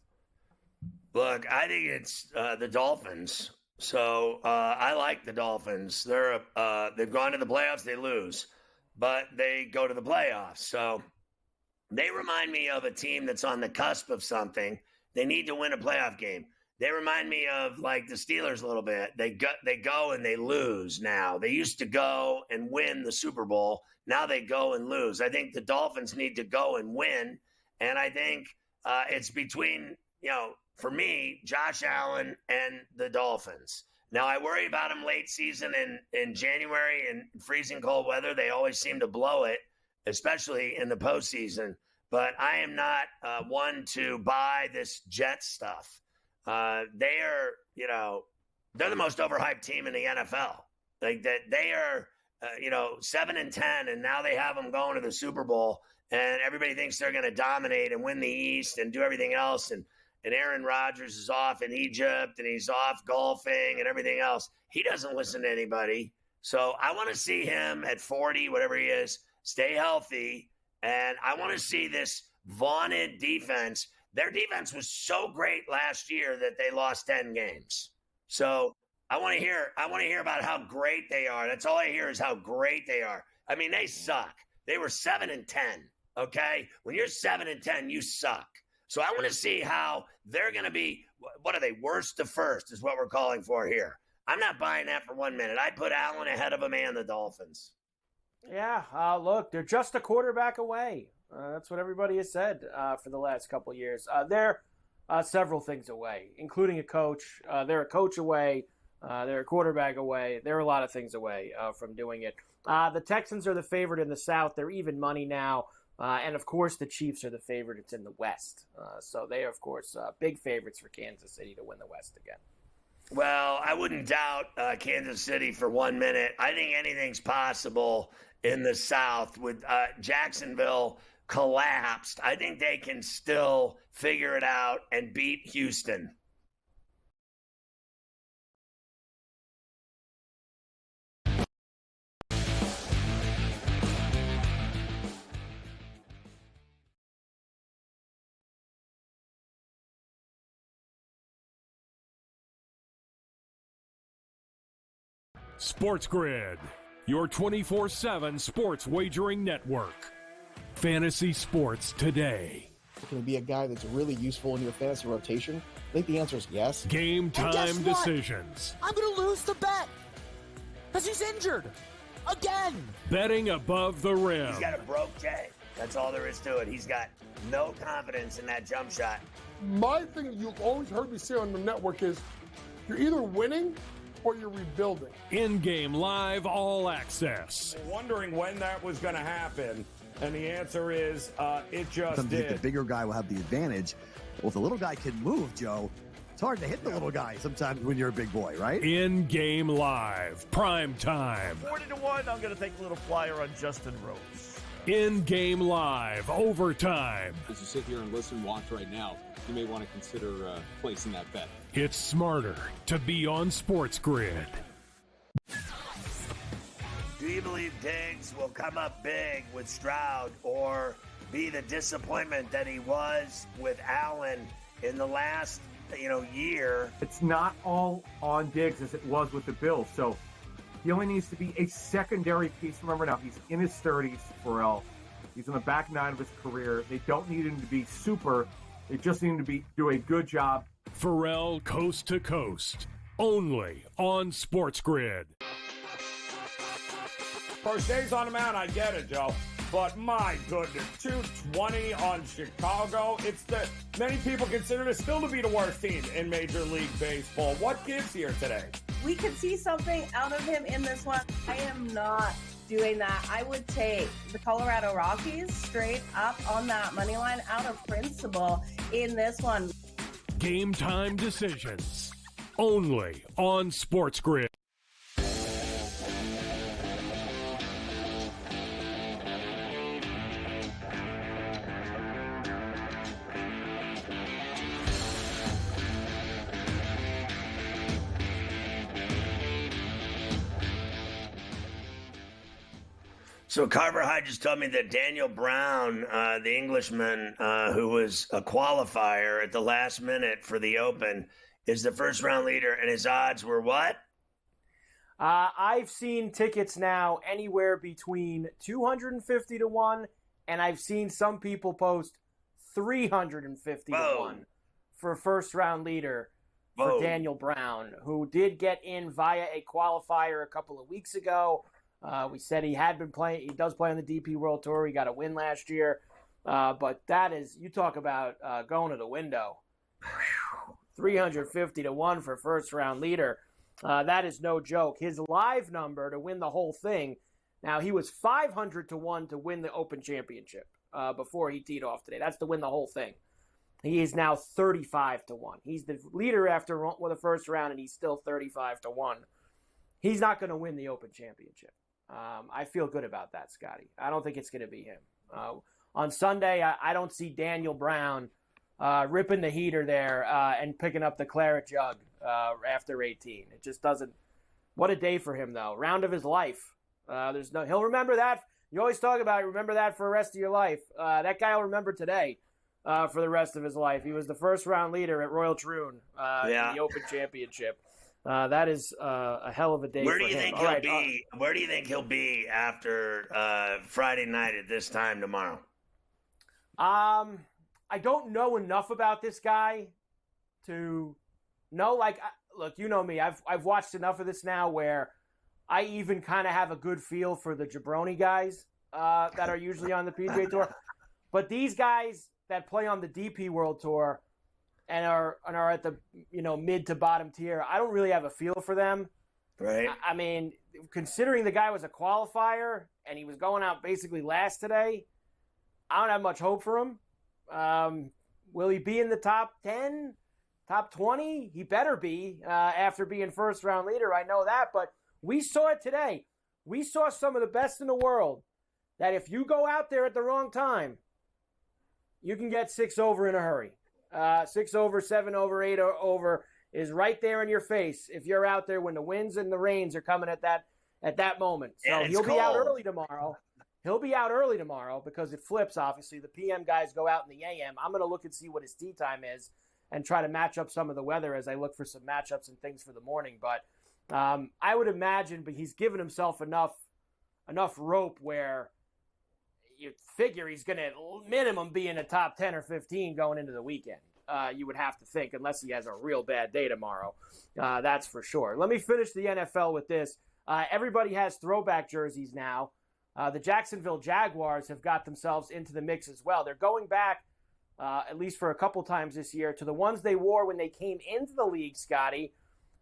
Look, I think it's the Dolphins. So I like the Dolphins. They've gone to the playoffs, they lose, but they go to the playoffs. So they remind me of a team that's on the cusp of something. They need to win a playoff game. They remind me of like the Steelers a little bit. They go and they lose now. They used to go and win the Super Bowl. Now they go and lose. I think the Dolphins need to go and win. And I think it's between, for me, Josh Allen and the Dolphins. Now, I worry about them late season in January in freezing cold weather. They always seem to blow it, especially in the postseason. But I am not one to buy this Jets stuff. They are, they're the most overhyped team in the NFL. Like that, they are, 7-10, and now they have them going to the Super Bowl, and everybody thinks they're going to dominate and win the East and do everything else. And Aaron Rodgers is off in Egypt, and he's off golfing and everything else. He doesn't listen to anybody. So I want to see him at 40, whatever he is, stay healthy, and I want to see this vaunted defense. Their defense was so great last year that they lost 10 games. So I want to hear about how great they are. That's all I hear is how great they are. I mean, they suck. They were 7-10. Okay, when you're 7-10, you suck. So I want to see how they're going to be. What are they? Worst to first is what we're calling for here. I'm not buying that for 1 minute. I'd put Allen ahead of him and the Dolphins. Yeah, look, they're just a quarterback away. That's what everybody has said for the last couple of years. They're several things away, including a coach. They're a coach away. They're a quarterback away. They're a lot of things away from doing it. The Texans are the favorite in the South. They're even money now. And, of course, the Chiefs are the favorite. It's in the West. So they are, of course, big favorites for Kansas City to win the West again. Well, I wouldn't doubt Kansas City for 1 minute. I think anything's possible in the South. With Jacksonville collapsed, I think they can still figure it out and beat Houston. SportsGrid, your 24/7 sports wagering network. Fantasy sports today. Can he be a guy that's really useful in your fantasy rotation? I think the answer is yes. Game time decisions. I'm going to lose the bet because he's injured again. Betting above the rim. He's got a broke J. That's all there is to it. He's got no confidence in that jump shot. My thing you've always heard me say on the network is you're either winning or you're rebuilding. In-game live all access. Wondering when that was going to happen, and the answer is it just did. The bigger guy will have the advantage. Well, if the little guy can move, Joe, it's hard to hit the little guy sometimes when you're a big boy, right? In-game live, prime time. 40-1, I'm going to take a little flyer on Justin Rose. In-game live, overtime. As you sit here and listen and watch right now, you may want to consider placing that bet. It's smarter to be on SportsGrid. Do you believe Diggs will come up big with Stroud or be the disappointment that he was with Allen in the last, year? It's not all on Diggs as it was with the Bills. So he only needs to be a secondary piece. Remember now, he's in his 30s, Ferrall. He's on the back nine of his career. They don't need him to be super. They just need him to do a good job. Ferrall coast to coast, only on SportsGrid. First days on the mound, I get it, Joe. But my goodness, 220 on Chicago. Many people consider it still to be the worst team in Major League Baseball. What gives here today? We could see something out of him in this one. I am not doing that. I would take the Colorado Rockies straight up on that money line out of principle in this one. Game time decisions, only on SportsGrid. So Carver High just told me that Daniel Brown, the Englishman who was a qualifier at the last minute for the Open, is the first round leader, and his odds were what? I've seen tickets now anywhere between 250 to 1, and I've seen some people post 350 to 1 for first round leader for Daniel Brown, who did get in via a qualifier a couple of weeks ago. We said he had been playing. He does play on the DP World Tour. He got a win last year. But that is, you talk about going to the window. 350 to 1 for first round leader. That is no joke. His live number to win the whole thing. Now, he was 500 to 1 to win the Open Championship before he teed off today. That's to win the whole thing. He is now 35 to 1. He's the leader after the first round, and he's still 35 to 1. He's not going to win the Open Championship. I feel good about that, Scotty. I don't think it's going to be him. On Sunday, I don't see Daniel Brown ripping the heater there and picking up the claret jug after 18. It just doesn't. What a day for him, though. Round of his life. He'll remember that. You always talk about it. Remember that for the rest of your life. That guy will remember today for the rest of his life. He was the first round leader at Royal Troon in the Open Championship. That is a hell of a day for him. Where do you think he'll be after Friday night at this time tomorrow? I don't know enough about this guy to know. Look, you know me. I've watched enough of this now where I even kind of have a good feel for the jabroni guys that are usually on the PGA Tour. But these guys that play on the DP World Tour and are at the mid to bottom tier, I don't really have a feel for them. Right. I mean, considering the guy was a qualifier and he was going out basically last today, I don't have much hope for him. Will he be in the top 10, top 20? He better be after being first round leader. I know that, but we saw it today. We saw some of the best in the world that if you go out there at the wrong time, you can get 6 over in a hurry. 6 over, 7 over, 8 over is right there in your face if you're out there when the winds and the rains are coming at that moment. So he'll be out early tomorrow. He'll be out early tomorrow because it flips, obviously. The PM guys go out in the AM. I'm going to look and see what his tee time is and try to match up some of the weather as I look for some matchups and things for the morning. But I would imagine, but he's given himself enough rope where you figure he's going to minimum be in a top 10 or 15 going into the weekend. You would have to think, unless he has a real bad day tomorrow. That's for sure. Let me finish the NFL with this. Everybody has throwback jerseys now. The Jacksonville Jaguars have got themselves into the mix as well. They're going back, at least for a couple times this year, to the ones they wore when they came into the league, Scotty,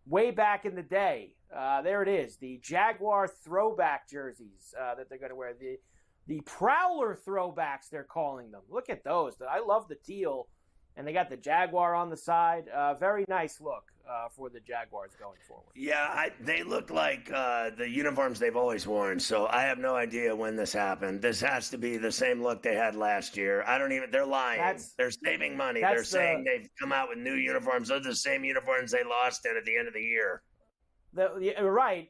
way back in the day. There it is, the Jaguar throwback jerseys that they're going to wear. The Prowler throwbacks, they're calling them. Look at those. I love the teal, and they got the Jaguar on the side. Very nice look for the Jaguars going forward. Yeah, they look like the uniforms they've always worn, so I have no idea when this happened. This has to be the same look they had last year. They're lying. They're saving money. They're saying they've come out with new uniforms. Those are the same uniforms they lost in at the end of the year. Right.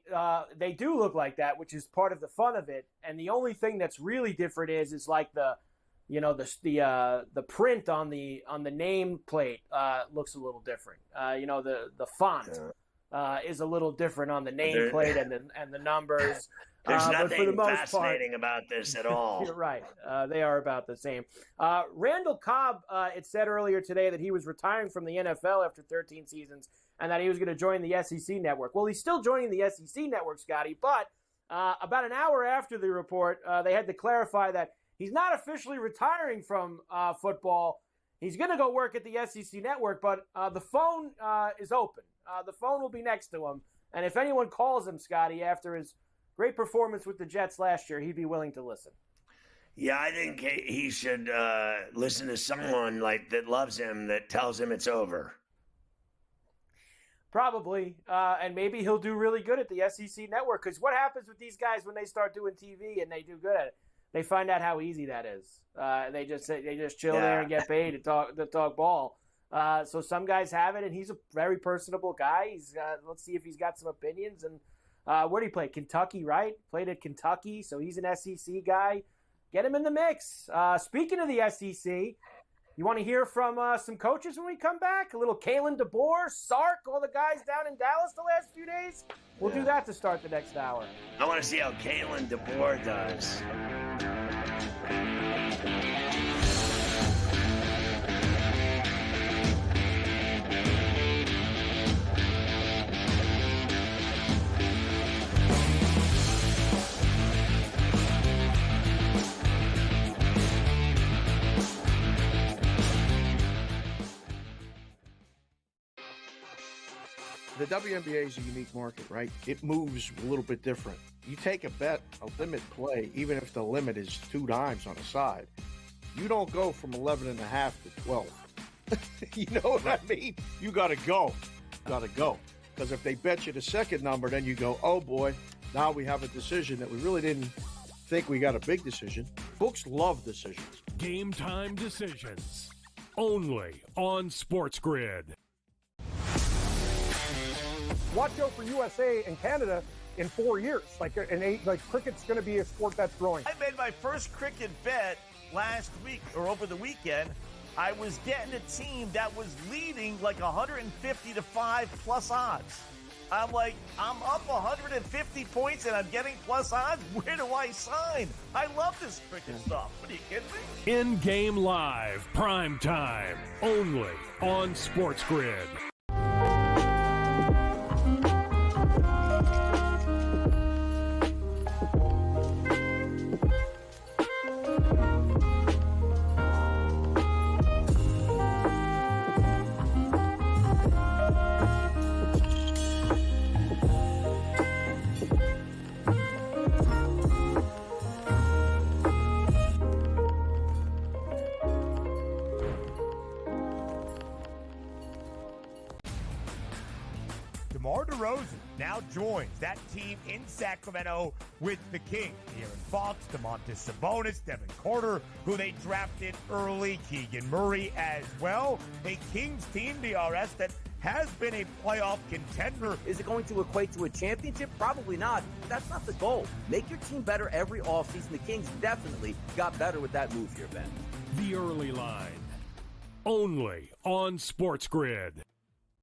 They do look like that, which is part of the fun of it. And the only thing that's really different is like the print on the name plate looks a little different. The font is a little different on the name plate and the numbers. There's but for the nothing most fascinating part, about this at all. You're right. They are about the same. Randall Cobb, it said earlier today that he was retiring from the NFL after 13 seasons and that he was going to join the SEC network. Well, he's still joining the SEC network, Scotty, but about an hour after the report, they had to clarify that he's not officially retiring from football. He's going to go work at the SEC network, but the phone is open. The phone will be next to him. And if anyone calls him, Scotty, after his great performance with the Jets last year, he'd be willing to listen. Yeah, I think he should listen to someone that loves him that tells him it's over. Probably. And maybe he'll do really good at the SEC network, because what happens with these guys when they start doing TV and they do good at it? They find out how easy that is. They just chill there and get paid to talk ball. So some guys have it, and he's a very personable guy. Let's see if he's got some opinions. And where did he play? Kentucky, right? Played at Kentucky, so he's an SEC guy. Get him in the mix. Speaking of the SEC, you want to hear from some coaches when we come back? A little Kalen DeBoer, Sark, all the guys down in Dallas the last few days? We'll do that to start the next hour. I want to see how Kalen DeBoer does. The WNBA is a unique market, right? It moves a little bit different. You take a bet, a limit play, even if the limit is 2 dimes on a side, you don't go from 11.5 to 12. You know what I mean? You got to go. Because if they bet you the second number, then you go, oh boy, now we have a decision that we really didn't think we got a big decision. Books love decisions. Game time decisions. Only on SportsGrid. Watch out for USA and Canada in 4 years. Cricket's going to be a sport that's growing. I made my first cricket bet last week or over the weekend. I was getting a team that was leading 150 to 5 plus odds. I'm up 150 points and I'm getting plus odds. Where do I sign? I love this cricket stuff. What are you kidding me? In-game live, prime time, only on SportsGrid. DeMar DeRozan now joins that team in Sacramento with the Kings. De'Aaron Fox, Domantas Sabonis, Devin Carter, who they drafted early, Keegan Murray as well. A Kings team, DRS, that has been a playoff contender. Is it going to equate to a championship? Probably not. That's not the goal. Make your team better every offseason. The Kings definitely got better with that move here, Ben. The early line. Only on SportsGrid.